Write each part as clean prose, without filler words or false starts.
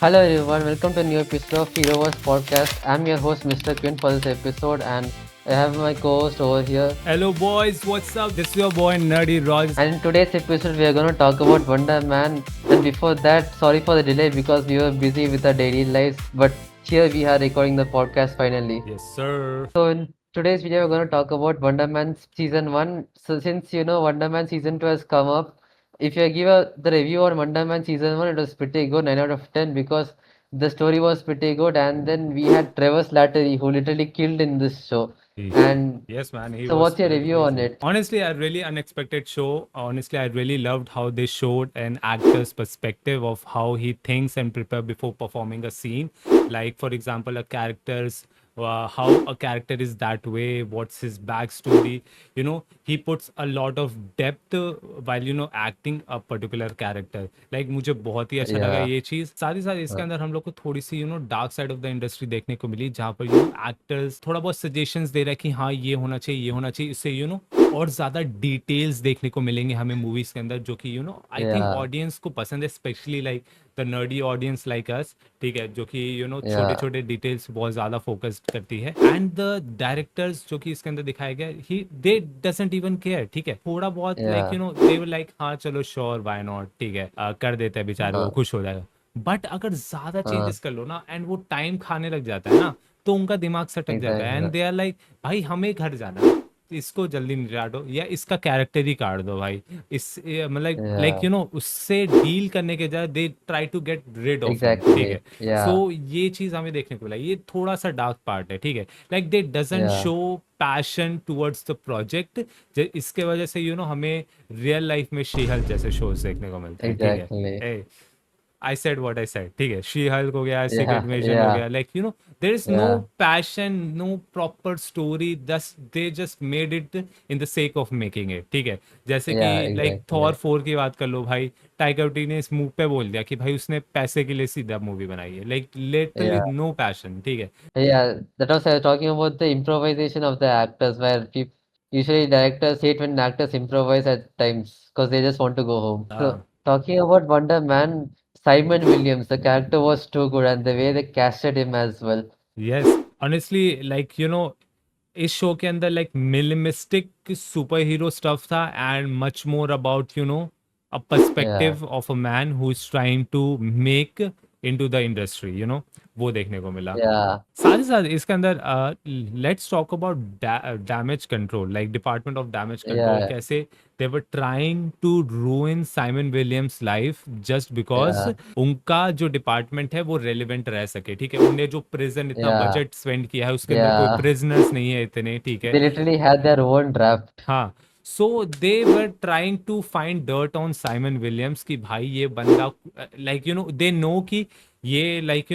Hello everyone, welcome to a new episode of Heroverse Podcast. I'm your host Mr. Quinn for this episode and I have my co-host over here. Hello, boys. What's up? This is your boy Nerdy Raj. And in today's episode we are going to talk about Wonder Man. And before that, sorry for the delay because we were busy with our daily lives. But here we are recording the podcast finally. Yes, sir. So in today's video we're going to talk about Wonder Man Season 1. So since Wonder Man Season 2 has come up, if you give the review on Wonder Man Season 1, it was pretty good, 9 out of 10, because the story was pretty good, and then we had Trevor Slattery who literally killed in this show. And Yes, man. He so was what's your pretty review on crazy. it? Honestly, a really unexpected show. Honestly, I really loved how they showed an actor's perspective of how he thinks and prepare before performing a scene. Like, for example, a character's how a character is that way, what's his backstory. He puts a lot of depth while acting a particular character. Like मुझे बहुत ही अच्छा लगा Yeah. ये चीज। साथ ही साथ इसके uh, अंदर हम लोग को थोड़ी सी dark side of the industry देखने को मिली, जहाँ पर एक्टर्स थोड़ा बहुत सजेशंस दे रहे हैं कि हाँ ये होना चाहिए, ये होना चाहिए, इससे और ज्यादा डिटेल्स देखने को मिलेंगे हमें मूवीज के अंदर, जो कि आई थिंक yeah. ऑडियंस को पसंद है, specially like the nerdy audience like us. ठीक है, जो कि छोटे Yeah. छोटे डिटेल्स बहुत ज्यादा फोकस करती है। एंड द डायरेक्टर्स जो कि इसके अंदर दिखाया गया, ही दे डजंट इवन केयर। ठीक है, थोड़ा बहुत like Yeah. They will like हाँ चलो श्योर व्हाई नॉट, ठीक है, कर देते हैं बेचारे, वो uh, खुश हो जाएगा। बट अगर ज्यादा uh, चेंजेस कर लो ना एंड वो टाइम खाने लग जाता है ना, तो उनका दिमाग सटक जाता है exactly. And they are like भाई हमें घर जाना है, इसको जल्दी निपटा दो या इसका कैरेक्टर ही काट दो भाई। मतलब Yeah. उससे डील करने के जाए they try to get rid of him. ठीक है, Exactly. सो Yeah. ये चीज हमें देखने को मिला, ये थोड़ा सा डार्क पार्ट है। ठीक है, like they doesn't Yeah. Show passion towards the project, इसके वजह से हमें रियल लाइफ में शी हल्क जैसे शोज देखने को मिलते हैं। ठीक Exactly. है, I said what I said. ठीक है, शी हल्क हो गया, सीक्रेट Yeah. मिशन हो Yeah. गया, like there is no Yeah. Passion, no proper story, thus they just made it in the sake of making it. ठीक है, जैसे कि Yeah. Like Thor Exactly. 4 की बात कर लो भाई, टाइगर वुडी ने इस मुंह पे बोल दिया कि भाई उसने पैसे के लिए सीधा मूवी बनाई है, like literally Yeah. No passion. ठीक है, Yeah, that was I was talking about the improvisation of the actors, where people usually directors hate when actors improvise at times because they just want to go home. So हाँ, talking about Wonder Man, Simon Williams, the character was too good, and the way they casted him as well. Yes, honestly like इस show के अंदर like minimalistic super hero stuff था and much more about a Yeah, perspective of a man who is trying to make into the industry, वो देखने को मिला। yeah, साथ ही साथ इसके अंदर let's talk about damage control, like department of damage control, yeah, कैसे they were trying to ruin Simon Williams life just because yeah, उनका जो डिपार्टमेंट है वो रेलिवेंट रह सके। ठीक है, उनने जो प्रिजन इतना yeah, बजट स्पेंड किया है उसके अंदर कोई yeah. प्रिजनर्स नहीं है इतने। ठीक है, They literally had their own draft. हाँ, so they were trying to find dirt on Simon Williams कि भाई ये बंदा, लाइक दे नो कि ये लाइक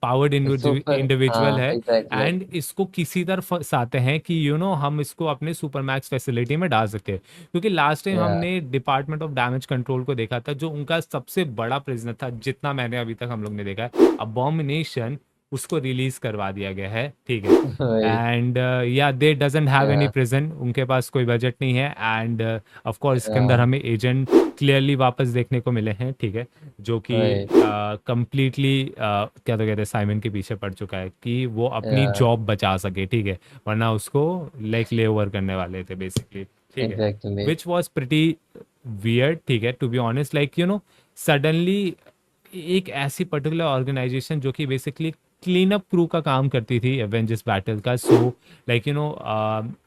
पावर्ड Super, इंडिविजुअल है exactly. एंड इसको किसी तरह फंसाते हैं कि हम इसको अपने सुपरमैक्स फैसिलिटी में डाल सकते हैं। क्योंकि लास्ट टाइम Yeah, हमने डिपार्टमेंट ऑफ डैमेज कंट्रोल को देखा था, जो उनका सबसे बड़ा प्रिजनर था जितना मैंने अभी तक हम लोग ने देखा है, अबॉमिनेशन, उसको रिलीज करवा दिया गया है। ठीक है, wait, एंड या दे doesn't have any yeah, prison, उनके पास कोई बजट नहीं है एंड ऑफ कोर्स इसके अंदर yeah, हमें एजेंट क्लियरली वापस देखने को मिले हैं। ठीक है, जो कि wait, कंप्लीटली क्या तो कहते हैं, साइमन के पीछे पड़ चुका है कि वो अपनी yeah, जॉब बचा सके। ठीक है, वरना उसको लाइक ले ओवर करने वाले थे बेसिकली। ठीक है, exactly. Which was pretty weird. ठीक है, to be honest, like suddenly एक ऐसी पर्टिकुलर ऑर्गेनाइजेशन जो कि बेसिकली क्लीन अप क्रू का काम करती थी एवेंजर्स बैटल का, so like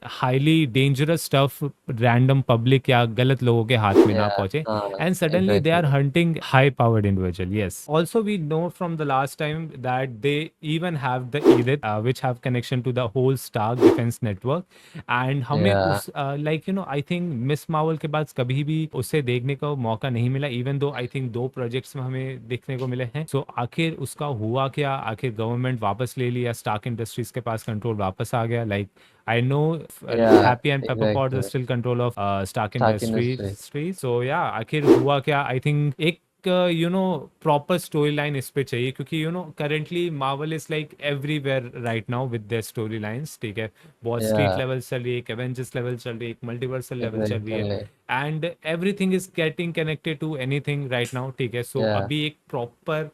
highly dangerous stuff random public या गलत लोगों के हाथ में ना Yeah, पहुंचे, and suddenly they exactly. Are hunting high powered individual. Yes, also we know from the last time that they even have the EDITH which have connection to the whole star defence network, and हमें Yeah, उस like I think Miss Marvel के बाद कभी भी उसे देखने का मौका नहीं मिला, even though I think 2 projects में हमें देखने को मिले हैं। सो आखिर उसका हुआ क्या, आखिर गवर्नमेंट वापस ले लिया, स्टार्क इंडस्ट्रीज के पास कंट्रोल वापस आ गया, like I know yeah, Happy and Pepper Potts is exactly. Still control of Stark Stark industry. Industry. So या आखिर हुआ क्या, आई थिंक एक प्रॉपर स्टोरी लाइन इस पे चाहिए, क्योंकि currently Marvel is like everywhere right now with their story lines. ठीक है, बहुत स्ट्रीट Yeah, लेवल चल रही है, एक एवेंजर्स लेवल चल रही है, एक मल्टीवर्सल लेवल चल रही है, exactly. And everything is getting connected to anything right now. ठीक है, सो Yeah, अभी एक proper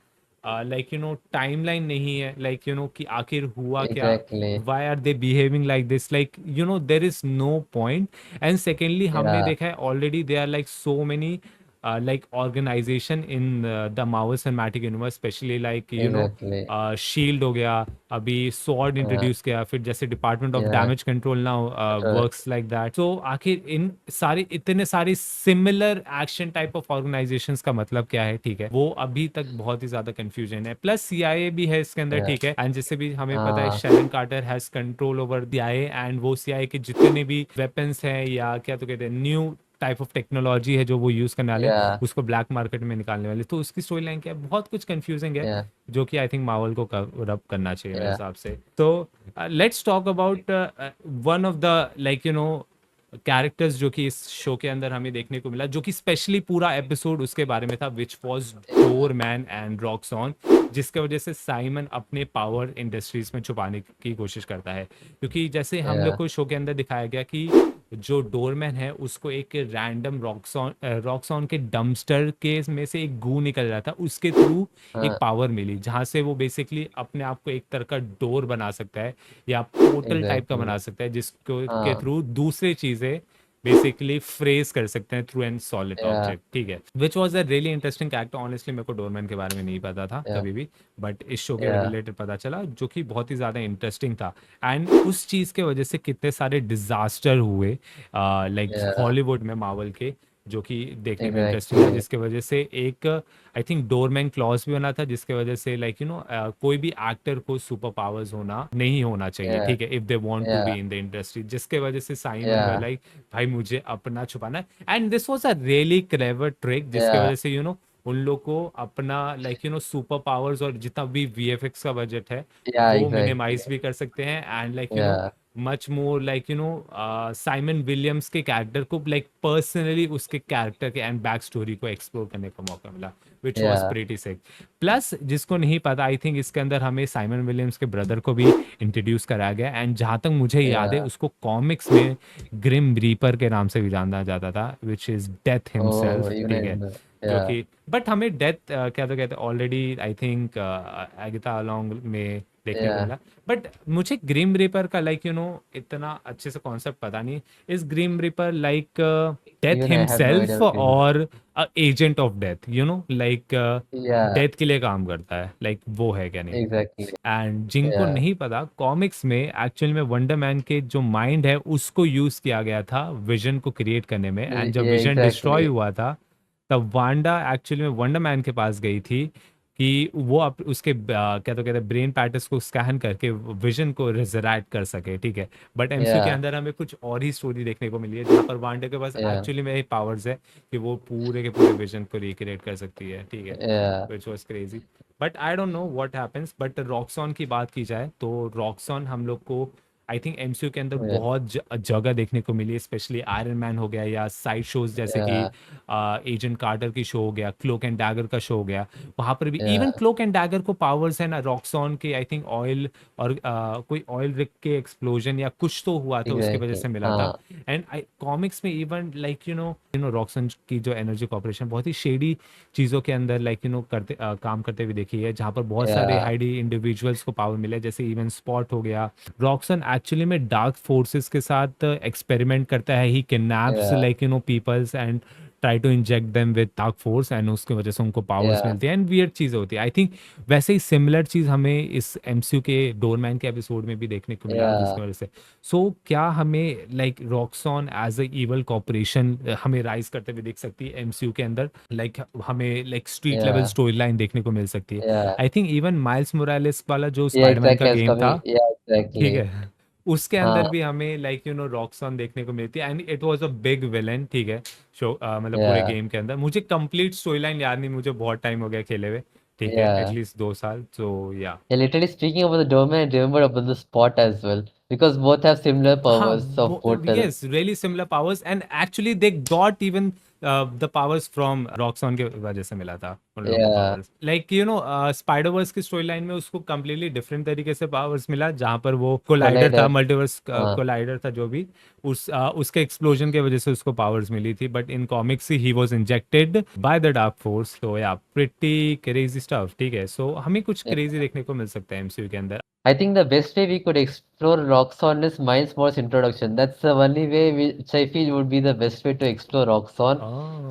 like you know timeline नहीं है, लाइक यू नो कि आखिर हुआ क्या, Exactly. why are they behaving like this, like you know there is no point. And secondly हमने Yeah. देखा है already there are like so many like organization in the Marvel Cinematic Universe, especially like you know Exactly. SHIELD हो गया, अभी SWORD Yeah. Introduce किया, फिर जैसे department of Yeah. Damage control now Control. Works like that. So आखिर इन सारे इतने सारे similar action type of organisations का मतलब क्या है, ठीक है, वो अभी तक बहुत ही ज्यादा कंफ्यूजन है। प्लस सीआईए भी है इसके अंदर, Yeah. ठीक है, एंड जैसे भी हमें पता है Ah. Sharon Carter has control over CIA, and वो सीआईए के जितने भी वेपन्स हैं या क्या तो कहते हैं न्यू टाइप ऑफ टेक्नोलॉजी है जो वो यूज करने वाले, Yeah. उसको ब्लैक मार्केट में निकालने वाले। तो उसकी स्टोरी लाइन क्या है, बहुत कुछ कंफ्यूजिंग है, Yeah. जो कि आई थिंक मावल को कवर अप करना चाहिए मेरे Yeah. हिसाब से। तो let's talk about one of the like you no characters जो कि इस शो के अंदर हमें देखने को मिला, जो कि स्पेशली पूरा एपिसोड उसके बारे में था, विच वॉज डोरमैन एंड रॉक्सॉन, जिसके वजह से साइमन अपने पावर इंडस्ट्रीज में छुपाने की कोशिश करता है। क्योंकि जैसे हम लोग Yeah. को शो के अंदर दिखाया गया कि जो डोरमैन है उसको एक रैंडम रॉक्सॉन के डम्पस्टर के में से एक गू निकल रहा था, उसके थ्रू एक पावर मिली जहां से वो बेसिकली अपने आप को एक तरह का डोर बना सकता है या पोर्टल टाइप का बना Exactly. सकता है, जिसको के Ah. थ्रू दूसरे चीजें बेसिकली फ्रेज कर सकते हैं through an solid Yeah. Object, ठीक है, which was a really interesting character. Honestly मेरे को डोरमैन के बारे में नहीं पता था Yeah. कभी भी, बट इस शो के Yeah. रिलेटेड पता चला, जो कि बहुत ही ज़्यादा इंटरेस्टिंग था। एंड उस चीज़ के वजह से कितने सारे डिजास्टर हुए लाइक Yeah. हॉलीवुड में मावल के, जो कि देखने में इंटरेस्टिंग था, Exactly. जिसके वजह से एक आई थिंक डोरमैन क्लॉज भी बना था, जिसके वजह से लाइक यू नो कोई भी एक्टर को सुपर पावर्स होना नहीं होना चाहिए, Yeah. ठीक है, if they want to be Yeah. In the industry, जिसके वजह से साइमन वे Yeah. लाइक भाई मुझे अपना छुपाना है। And this was a really clever trick, जिसके Yeah. वजह से यू नो उन लोग को अपना like you know super powers और जितना भी वीएफएक्स का बजट है Yeah. वो Exactly. मिनिमाइज भी कर सकते हैं, and like you no Yeah. Much more like you no Simon Williams के कैरेक्टर को लाइक पर्सनली उसके कैरेक्टर के एंड बैक स्टोरी को एक्सप्लोर करने का मौका मिला, which was Yeah. Pretty sick. Plus जिसको नहीं पता, आई थिंक इसके अंदर हमें साइमन विलियम्स के ब्रदर को भी इंट्रोड्यूस कराया गया, एंड जहाँ तक मुझे याद है Yeah. उसको कॉमिक्स में ग्रिम रीपर के नाम से भी जाना जाता था, which is death Oh, himself, even ठीक I है, know. जो Yeah. कि बट हमें डेथ क्या तो कहते हैं already I think Agatha along में देखने को Yeah. मिला। बट मुझे ग्रिम रिपर का लाइक यू नो इतना अच्छे से कॉन्सेप्ट पता नहीं, is grim reaper like death Even I have no idea himself what you mean. और agent of death, you know like Yeah. Death के लिए काम करता है, लाइक वो है क्या नहीं। Exactly. एंड जिनको Yeah. नहीं पता, कॉमिक्स में एक्चुअल में वंडर मैन के जो माइंड है उसको यूज किया गया था विजन को क्रिएट करने में, एंड जब Yeah. Vision destroy Exactly. हुआ था तब वांडा एक्चुअली में वंडर मैन के पास गई थी कि वो उसके क्या तो कहते हैं ब्रेन पैटर्न्स को स्कैन करके विजन को रिजरेक्ट कर सके, ठीक है। बट एमसीयू के Yeah. अंदर हमें कुछ और ही स्टोरी देखने को मिली है, जहाँ पर वांडा के पास Yeah. एक्चुअली में पावर्स है कि वो पूरे के पूरे विजन को रिक्रिएट कर सकती है, ठीक है, Yeah. Which was crazy. But I don't know what happens. But Roxxon की बात की जाए तो रॉक्सॉन हम लोग को आई थिंक एमसीयू के अंदर Yeah. बहुत जगह देखने को मिली है, स्पेशली आयरन मैन हो गया या साइड शोज जैसे कि Yeah. एजेंट कार्टर की शो हो गया, क्लोक एंड डैगर का शो हो गया, वहां पर भी even Yeah. Cloak and dagger को पावर्स है ना रॉक्सॉन के, आई थिंक ऑयल और कोई ऑयल रिग के एक्सप्लोजन या कुछ तो हुआ था उसकी वजह Exactly. से मिला था। एंड कॉमिक्स में इवन लाइक यू नो रॉक्सन की जो एनर्जी कॉर्पोरेशन बहुत ही शेडी चीज़ों के अंदर लाइक यू नो करते काम करते हुए देखी है, जहाँ पर बहुत सारे Yeah. हाईडी इंडिविजुअल्स को पावर मिले, जैसे इवन स्पॉट हो गया। रॉक्सन एक्चुअली में डार्क फोर्सेस के साथ एक्सपेरिमेंट करता है, he kidnaps Yeah. Like you know peoples and try to inject them with dark force, and उसकी वजह से उनको पावर्स Yeah. मिलती है एंड वियर्ड चीज़ें होती है। आई थिंक वैसे ही सिमिलर चीज़ हमें इस एमसीयू के डोरमैन के एपिसोड में भी देखने को मिला, जिसकी Yeah. वजह से क्या हमें like Roxxon as a evil corporation हमें राइज करते हुए दिख सकती है एमसीयू के अंदर, लाइक हमें like street level Yeah. Story line देखने को मिल सकती है। Yeah. I think even miles Morales वाला जो Yeah. स्पाइडरमैन का Exactly. I was गेम था, coming. Yeah. ठीक Exactly. है, उसके अंदर भी हमें लाइक यू नो रॉक्सॉन देखने को मिलती है, and it was a big villain, ठीक है, शो मतलब पूरे Yeah. गेम के अंदर। मुझे कंप्लीट स्टोरी लाइन याद नहीं, मुझे बहुत टाइम हो गया खेले हुए, ठीक है, Yeah. एटलीस्ट 2 साल, सो या। Yeah, literally speaking about the domain, I remember about the spot as well because both have similar हाँ, powers of portal. yes, really similar powers, and actually they got even the powers from Roxxon के वजह से मिला था उन लोगों को Yeah, powers, like Spider Verse की स्टोरी लाइन में उसको कम्प्लीटली डिफरेंट तरीके से पावर्स मिला, जहाँ पर वो कोलाइडर था, Collider. मल्टीवर्स हाँ, कोलाइडर था जो भी, उसके एक्सप्लोजन की वजह से उसको पावर्स मिली थी, but in comics he was injected by the dark force. तो या प्रिटी क्रेजी स्टफ, ठीक है, सो हमें कुछ yeah. क्रेजी देखने को मिल सकता है एमसीयू के अंदर। I think the best way we could explore Roxxon is Miles Morales introduction. That's the only way which I feel would be the best way to explore Roxxon.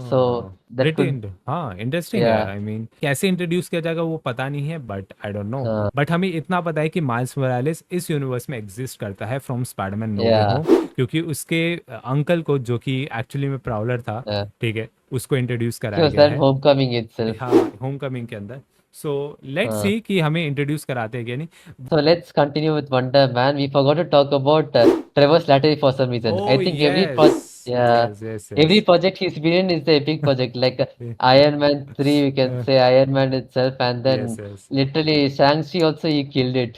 So that प्रिटी, could, हाँ interesting है। yeah, I mean कैसे introduce किया जाएगा वो पता नहीं है, but I don't know. uh, but हमें इतना पता है कि माइल्स मोरालेस इस यूनिवर्स में एग्जिस्ट करता है from Spiderman no way yeah, home, क्योंकि उसके अंकल को, जो कि एक्चुअली में प्राउलर था, yeah. ठीक है, उसको इंट्रोड्यूस He कराया was गया that है, Homecoming itself. हाँ, होम कमिंग के अंदर। सो लेट्स Uh, सी कि हमें इंट्रोड्यूस कराते हैं कि नहीं। so let's continue with Wonder Man. We forgot to talk about Trevor Slattery for some reason. I Oh think yes, yeah, yes, yes, every yes. project he's been in is the epic project. Like Iron Man 3, we can Uh, say Iron Man itself, and yes, then yes. literally Shang-Chi also he killed it.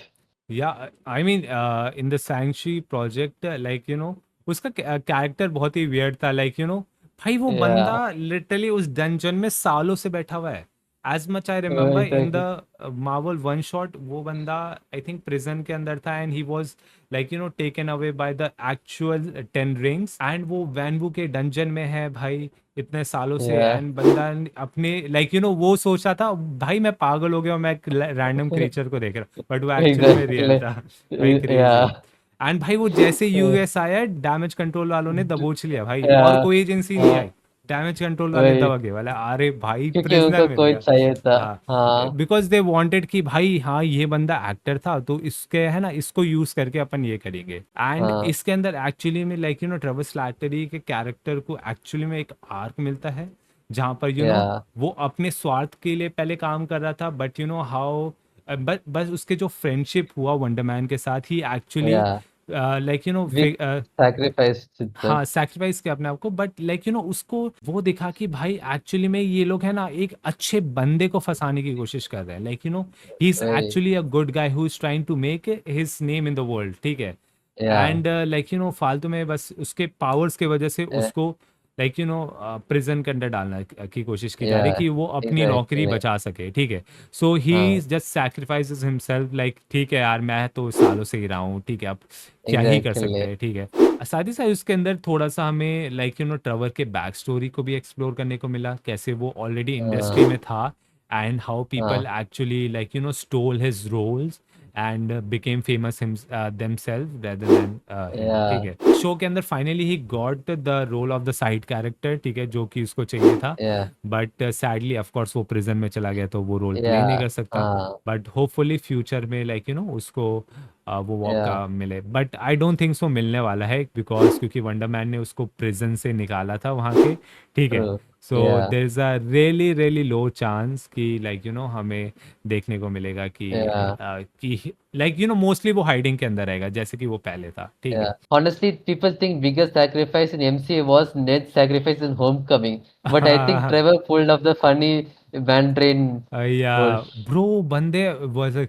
Yeah, I mean, in the Shang-Chi project, उसका character बहुत ही weird था, भाई वो बंदा Yeah, literally उस dungeon में सालों से बैठा हुआ है। As much I remember in exactly. The Marvel one shot, वो बंदा आई थिंक प्रिजन के अंदर था, and he was taken away by the actual Ten Rings, and वो वैनवू के डंजन में है भाई इतने सालों से, Yeah. एंड बंदा अपने वो सोचा था भाई मैं पागल हो गया, मैं एक रैंडम क्रीचर को देख रहा, बट वो एक्चुअली में रियल Exactly. था। भाई क्रेजी। Yeah. एंड भाई वो जैसे यूएस आया, डैमेज कंट्रोल वालों ने दबोच लिया भाई, और Yeah. कोई एजेंसी नहीं आई, हाँ, डैमेज कंट्रोल वाले वही, दबा के वाला, अरे भाई क्योंकि प्रिजनर उनको मिल कोई गया। चाहिए था। हाँ, हाँ, बिकॉज दे वांटेड कि भाई हाँ ये बंदा एक्टर था, तो इसके है ना, इसको यूज करके अपन ये करेंगे। एंड हाँ, इसके अंदर एक्चुअली में ट्रेवर स्लैटरी के कैरेक्टर को एक्चुअली में एक आर्क मिलता है, जहाँ पर या, वो अपने स्वार्थ के लिए पहले काम कर रहा था, बट हाउ बस उसके जो फ्रेंडशिप हुआ वंडरमैन के साथ ही एक्चुअली या, विथ सैक्रिफाइस हाँ, इटसेल्फ। सैक्रिफाइस किया अपने आप को, बट उसको वो दिखा कि भाई एक्चुअली में ये लोग है ना एक अच्छे बंदे को फंसाने की कोशिश कर रहे हैं, ही इज वही, actually a good guy who is trying to make his name in the world, ठीक है। या, एंड फालतू में बस उसके पावर्स की वजह से उसको प्रिजन के अंदर डालना की कोशिश की जा या, रही कि वो अपनी नौकरी एग्जैक्टली। बचा सके, ठीक है। सो ही हाँ, जस्ट सैक्रिफाइसेस हिमसेल्फ, ठीक है यार, मैं तो सालों से ही रहा हूँ, ठीक है, अब क्या ही कर एग्जैक्टली। सकते हैं, ठीक है। साथ ही साथ उसके अंदर थोड़ा सा हमें ट्रेवर के बैक स्टोरी को भी एक्सप्लोर करने को मिला, कैसे वो ऑलरेडी हाँ, इंडस्ट्री में था, एंड हाउ पीपल हाँ, actually stole his roles and became famous themselves rather than him, या, ठीक है। शो के अंदर finally he got the role of the side character, ठीक है, जो कि उसको चाहिए था, yeah, but sadly of course वो प्रिजन में चला गया, तो वो रोल या, प्ले नहीं कर सकता। हाँ, बट होपफुली फ्यूचर में उसको वो या, मौका मिले, but I don't think so मिलने वाला है, बिकॉज क्योंकि वंडर मैन ने उसको प्रिजन से निकाला था वहाँ के, ठीक है। ट्रू, सो या, there is a really really low chance कि हमें देखने को मिलेगा कि या, मोस्टली वो हाइडिंग के अंदर रहेगा, जैसे कि वो पहले था, ठीक है। yeah. Honestly, people think biggest sacrifice in MCA was Ned's sacrifice in Homecoming, but I think Trevor pulled off the funny Mandarin या bull. ब्रो, बंदे was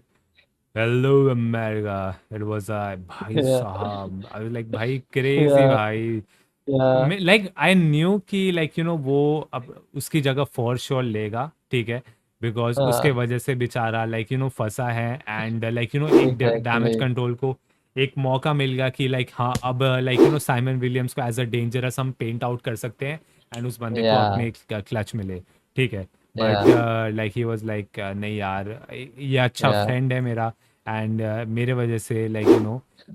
hello America, it was भाई Yeah, साहब, आई वाज लाइक भाई crazy yeah, भाई। yeah, I knew कि वो अब उसकी जगह फॉर श्योर लेगा, ठीक है, बिकॉज उसके uh, वजह से बेचारा फंसा है, एंड एक डैमेज exactly. कंट्रोल को एक मौका मिल गया कि हाँ अब साइमन विलियम्स को एज अ डेंजरस हम पेंट आउट कर सकते हैं, एंड उस बंदे को Yeah, अपने क्लच मिले, ठीक है। बट yeah, ही वाज नहीं यार, ये अच्छा yeah, फ्रेंड है मेरा, एंड मेरे वजह से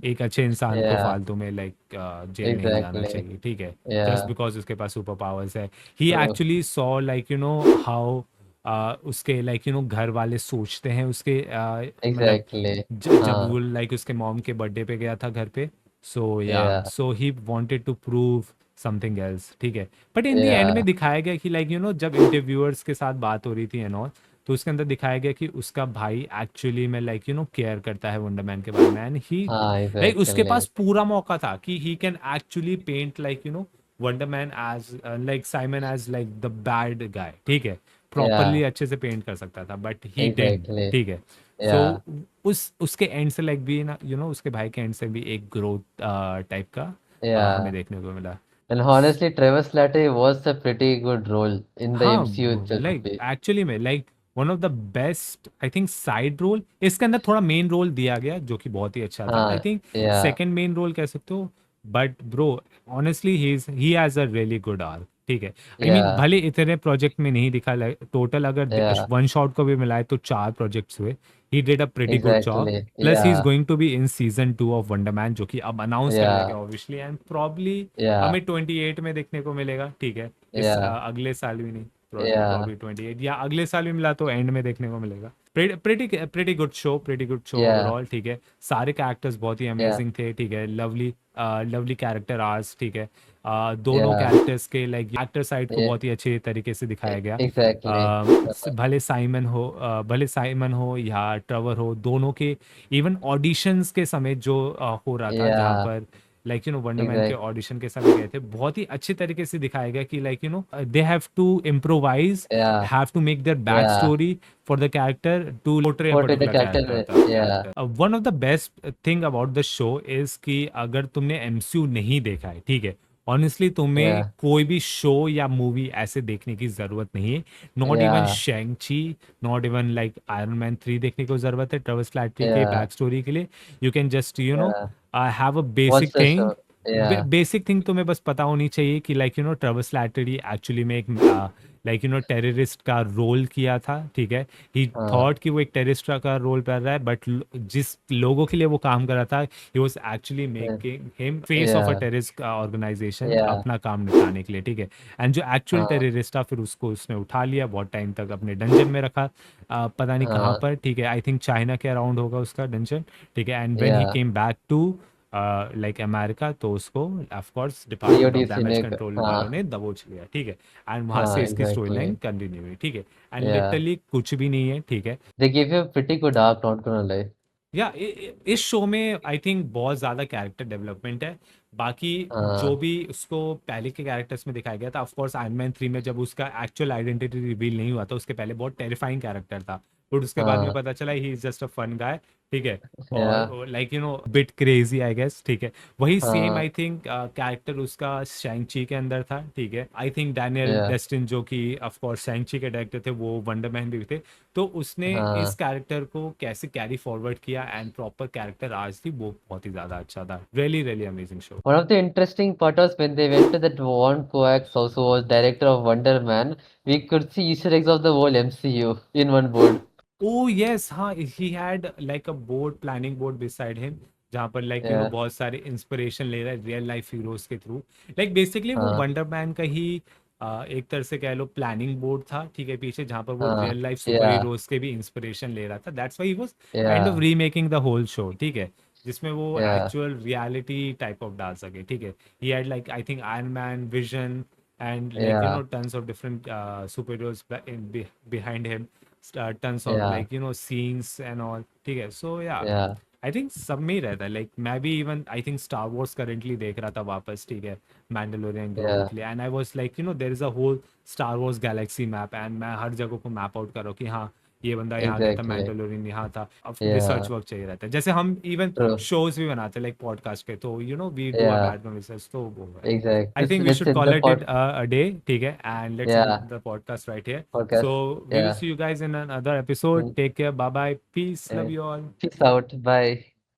एक अच्छे इंसान को yeah, फालतू में जेल नहीं जाना exactly. चाहिए, ठीक है, जस्ट Yeah, बिकॉज उसके पास सुपर पावर्स है। ही true. एक्चुअली सॉ हाउ उसके घर वाले सोचते हैं उसके मतलब Exactly. जब हाँ, वो उसके मॉम के बर्थडे पे गया था घर पे, yeah, so he wanted to prove something else, ठीक है। बट इन द एंड में yeah, दिखाया गया कि जब इंटरव्यूअर्स के साथ बात हो रही थी एंड ऑल, तो उसके अंदर दिखाया गया कि उसका भाई एक्चुअली में केयर करता है वंडरमैन के बारे में, एंड ही हाँ, उसके पास exactly. पूरा मौका था कि he can actually paint Wonder Man as Simon as the bad guy, ठीक है, प्रॉपरली Yeah, अच्छे से पेंट कर सकता था, बट ही डिडंट, exactly. ठीक है। सो Yeah, उसके एंड से भी ना उसके भाई के एंड से भी एक ग्रोथ टाइप का हमें yeah. देखने को मिला। And honestly, Travis Slattery was a pretty good role in the हाँ MCU itself like only. Actually में like one of the best I think side role इसके अंदर थोड़ा मेन रोल दिया गया जो कि बहुत ही अच्छा था आई हाँ, think yeah, second main role कह सकते हो but bro honestly he has a really good arc ठीक है आई मीन yeah, भले इतने प्रोजेक्ट में नहीं दिखा टोटल अगर yeah, वन शॉट को भी मिलाए तो 4 प्रोजेक्ट्स हुए he did a pretty good job exactly, plus he is yeah, going to be in season 2 of Wonder Man जो कि अब अनाउंस कर दिया yeah, गया ऑब्वियसली एंड प्रॉब्ली yeah, हमें 28 में देखने को मिलेगा ठीक है इस yeah, अगले साल भी नहीं yeah, प्रॉब्ली 28 या अगले साल भी मिला तो एंड में देखने को मिलेगा pretty good show yeah, overall ठीक है सारे कैरेक्टर्स बहुत ही yeah, अमेजिंग थे ठीक है लवली लवली कैरेक्टर आर्ट्स ठीक है दोनों yeah, कैरेक्टर्स के लाइक एक्टर साइड को yeah, बहुत ही अच्छे तरीके से दिखाया गया exactly. भले साइमन हो या ट्रवर हो दोनों के इवन ऑडिशंस के समय जो हो रहा था जहाँ Yeah, पर लाइक यू नो वंडरमैन के exactly. ऑडिशन के समय गए थे बहुत ही अच्छे तरीके से दिखाया गया कि like you know they have to improvise Yeah, have to make their yeah. backstory for the character to portray a Portray the particular character. Yeah, character. One of the best thing about the show is कि अगर तुमने MCU नहीं देखा है ठीक है honestly तुम्हें yeah, कोई भी शो या मूवी ऐसे देखने की जरूरत नहीं है not even yeah, शेंगची not even like iron man 3 देखने की जरूरत है ट्रेविस फ्लैटरी के yeah, बैक स्टोरी के लिए you can just you know yeah. Have a Watch basic the thing show. Yeah, basic thing तुम्हें बस पता होनी चाहिए कि like you no Travis flattery actually में एक लाइक यू नो टेररिस्ट का रोल किया था ठीक है ही हाँ, थॉट कि वो एक टेररिस्ट का रोल कर रहा है बट जिस लोगों के लिए वो काम कर रहा था he was actually yeah, making him face off a yeah, terrorist organisation yeah, अपना काम निपटाने के लिए ठीक है एंड जो एक्चुअल हाँ, टेररिस्ट था फिर उसको उसने उठा लिया बहुत टाइम तक अपने डंजन में रखा पता नहीं कहाँ हाँ, पर ठीक है आई थिंक चाइना के अराउंड होगा उसका डंजन ठीक है and when he yeah. Came back to like America तो उसको of course department of DOTC damage ने कंट्रोल वालों हाँ, ने दबोच लिया ठीक है एंड वहां से हाँ, इसकी स्टोरी लाइन exactly. कंटिन्यू हुई ठीक है एंड Yeah. लिटरली कुछ भी नहीं है ठीक है They give you a pretty good arc, not gonna lie. या इस शो में आई थिंक बहुत ज़्यादा कैरेक्टर डेवलपमेंट है बाकी जो हाँ, भी उसको पहले के कैरेक्टर्स में दिखाया गया था ऑफ कोर्स आयरन मैन 3 में जब उसका एक्चुअल आइडेंटिटी रिवील नहीं हुआ था उसके पहले बहुत टेरिफाइंग कैरेक्टर था बट उसके बाद में हाँ, पता चला he is just a fun guy ठीक है yeah, और like you know bit crazy I guess ठीक है वही सेम हाँ, आई थिंक कैरेक्टर उसका शैंग-ची के अंदर था ठीक है I think Daniel yeah, destine जो कि ऑफ कोर्स शैंग-ची के डायरेक्टर थे वो वंडरमैन भी थे तो उसने इस हाँ. कैरेक्टर को कैसे कैरी फॉरवर्ड किया एंड प्रॉपर कैरेक्टर आज थी वो बहुत ही ज्यादा अच्छा था really really amazing show One of the interesting part was when they went to that Von Koax house who was director of Wonder Man, we could see Easter eggs of the whole MCU in one board. Oh yes हाँ he had like a board planning board beside him जहाँ पर like you no Yeah, बहुत सारे inspiration ले रहा है real life heroes के through like basically वो हाँ, वंडर मैन का ही एक तरह से कह लो प्लानिंग बोर्ड था ठीक है पीछे जहाँ पर वो हाँ, real life super yeah, heroes के भी इंस्पिरेशन ले रहा था that's why he was kind of yeah, remaking the whole show ठीक है जिसमें वो yeah, actual reality type of डाल सके ठीक है he had like I think Iron Man vision and like you know yeah, tons of different superheroes behind him tons of yeah, like you know scenes and all ठीक है so yeah yeah, I think सब में ही रहता है like मैं भी even I think star Wars currently देख रहा था वापस ठीक है मैंडलोरियन ग्रोवी yeah, के लिए and I was like you know there is a whole Star Wars galaxy map and मैं हर जगह को मैप आउट कर रहा हूँ कि हाँ ये बंदा यहाँ गया था exactly. मैंडलोरियन यहाँ था अब रिसर्च Yeah, वर्क चाहिए रहता है जैसे हम इवन true. शोज भी बनाते हैं लाइक पॉडकास्ट के तो you know we do a Yeah, background research तो वो है exactly. I think we Let's should end call the it pod. a day, ठीक है? And let's end Yeah, the podcast right here. podcast. So we will Yeah, see you guys in another episode. mm, Take care. Bye bye. Peace. yeah. Love you all. Peace out. Bye.